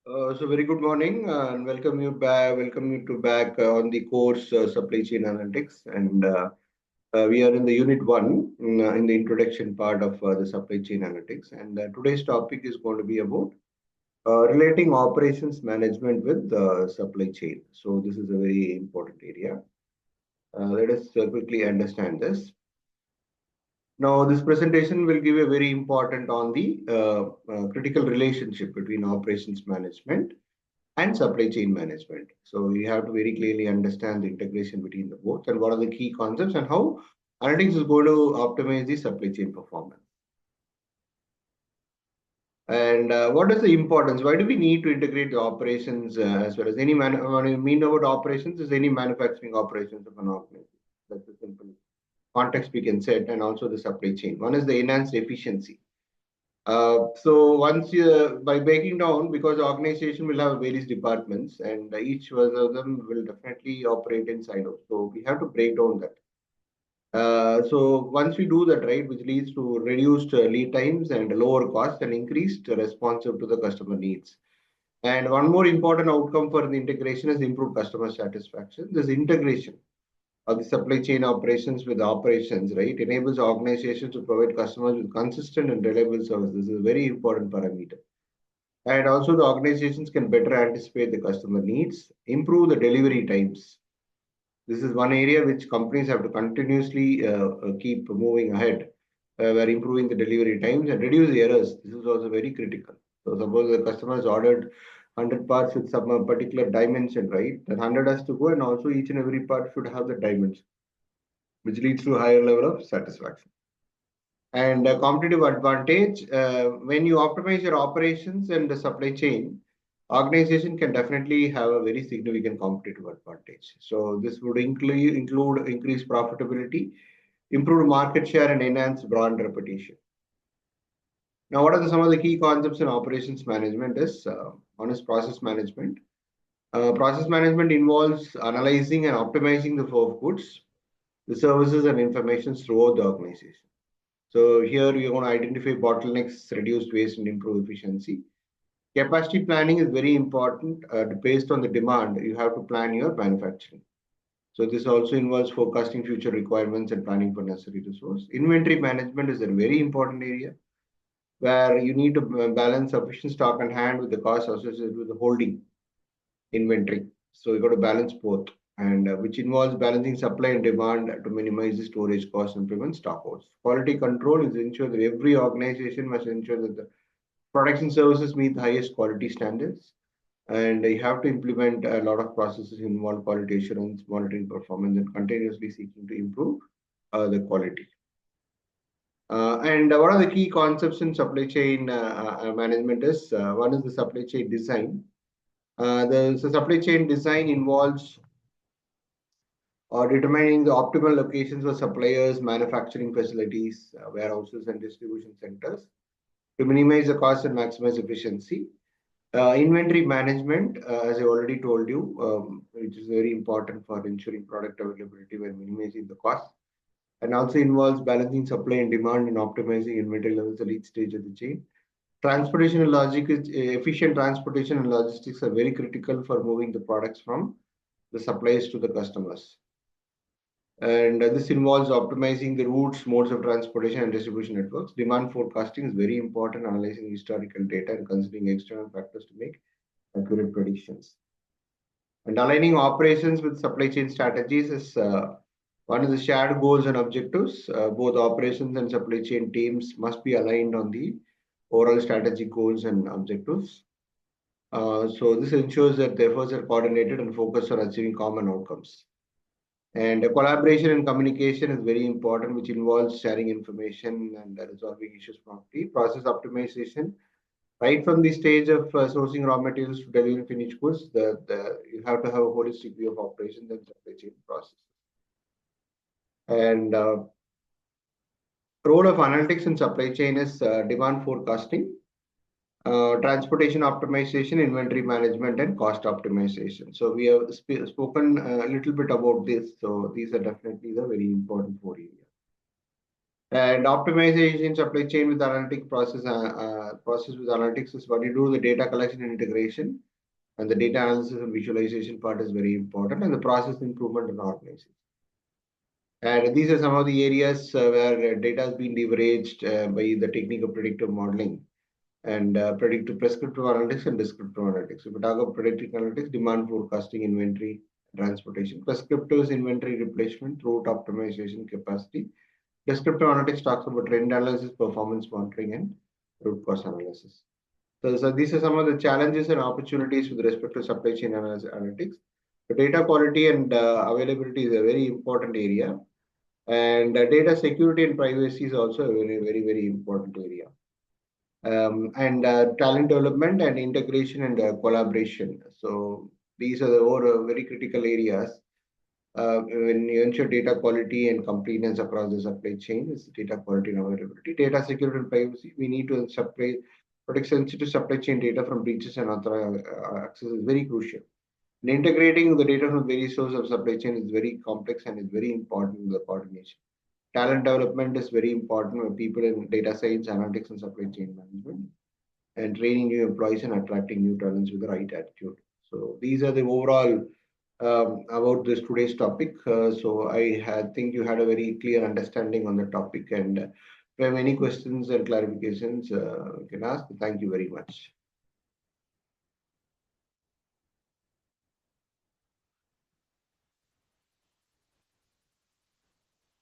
So very good morning and welcome you back. Welcome you to back on the course Supply Chain Analytics, and we are in the unit one in the introduction part of the supply chain analytics. And today's topic is going to be about relating operations management with supply chain. So this is a very important area. Let us quickly understand this. Now, this presentation will give a very important on the critical relationship between operations management and supply chain management. So you have to very clearly understand the integration between the both and what are the key concepts and how analytics is going to optimize the supply chain performance. And what is the importance? Why do we need to integrate the operations as well as any when I mean about operations is any manufacturing operations of an organization. That's a simple context we can set, and also the supply chain. One is the enhanced efficiency. So once you by breaking down, because the organization will have various departments and each one of them will definitely operate in silos. So we have to break down that. So once we do that, right, which leads to reduced lead times and lower costs and increased responsive to the customer needs. And one more important outcome for the integration is improved customer satisfaction. This integration of the supply chain operations with operations, right, enables organizations to provide customers with consistent and reliable service. This is a very important parameter. And also, the organizations can better anticipate the customer needs, improve the delivery times. This is one area which companies have to continuously keep moving ahead, where improving the delivery times and reduce the errors. This is also very critical. So, suppose the customer has ordered 100 parts with some particular dimension, right? That 100 has to go, and also each and every part should have the dimension, which leads to a higher level of satisfaction. And a competitive advantage, when you optimize your operations and the supply chain, organization can definitely have a very significant competitive advantage. So this would include increased profitability, improved market share, and enhanced brand reputation. Now, what are some of the key concepts in operations management? One is process management. Process management involves analyzing and optimizing the flow of goods, the services, and information throughout the organization. So here you're going to identify bottlenecks, reduce waste, and improve efficiency. Capacity planning is very important. Based on the demand, you have to plan your manufacturing. So this also involves forecasting future requirements and planning for necessary resource. Inventory management is a very important area where you need to balance sufficient stock on hand with the cost associated with the holding inventory. So you got to balance both, and which involves balancing supply and demand to minimize the storage costs and prevent stockouts. Quality control is ensure that every organization must ensure that the products and services meet the highest quality standards, and you have to implement a lot of processes involve quality assurance, monitoring performance, and continuously seeking to improve the quality. And what are the key concepts in supply chain management is one is the supply chain design. The supply chain design involves determining the optimal locations for suppliers, manufacturing facilities, warehouses, and distribution centers to minimize the cost and maximize efficiency. Inventory management, as I already told you, which is very important for ensuring product availability while minimizing the cost, and also involves balancing supply and demand and optimizing inventory levels at each stage of the chain. Transportation and logistics, efficient transportation and logistics are very critical for moving the products from the suppliers to the customers. And this involves optimizing the routes, modes of transportation, and distribution networks. Demand forecasting is very important, analyzing historical data and considering external factors to make accurate predictions. And aligning operations with supply chain strategies is one of the shared goals and objectives. Both operations and supply chain teams must be aligned on the overall strategic goals and objectives. So this ensures that the efforts are coordinated and focused on achieving common outcomes. And collaboration and communication is very important, which involves sharing information and resolving issues promptly. Process optimization, right from the stage of sourcing raw materials to delivering finished goods, you have to have a holistic view of operations and supply chain process. And role of analytics in supply chain is demand forecasting, transportation optimization, inventory management, and cost optimization. So we have spoken a little bit about this. So these are definitely the very important four areas. And optimization supply chain with analytic process with analytics is what you do the data collection and integration, and the data analysis and visualization part is very important, and the process improvement and organization. And these are some of the areas where data has been leveraged by the technique of predictive modeling and predictive prescriptive analytics and descriptive analytics. If we talk about predictive analytics, demand forecasting, inventory, transportation. Prescriptive is inventory replacement, route optimization, capacity. Descriptive analytics talks about trend analysis, performance monitoring, and root cause analysis. So these are some of the challenges and opportunities with respect to supply chain analytics. The data quality and availability is a very important area, and data security and privacy is also a very important area. And talent development and integration and collaboration. So these are the very critical areas when you ensure data quality and completeness across the supply chain is data quality and availability. Data security and privacy, we need to protect sensitive supply chain data from breaches and unauthorized access is very crucial. And integrating the data from various sources of supply chain is very complex and is very important in the coordination. Talent development is very important with people in data science, analytics, and supply chain management, and training new employees and attracting new talents with the right attitude. So these are the overall about this today's topic. So think you had a very clear understanding on the topic, and if you have any questions and clarifications, you can ask. Thank you very much.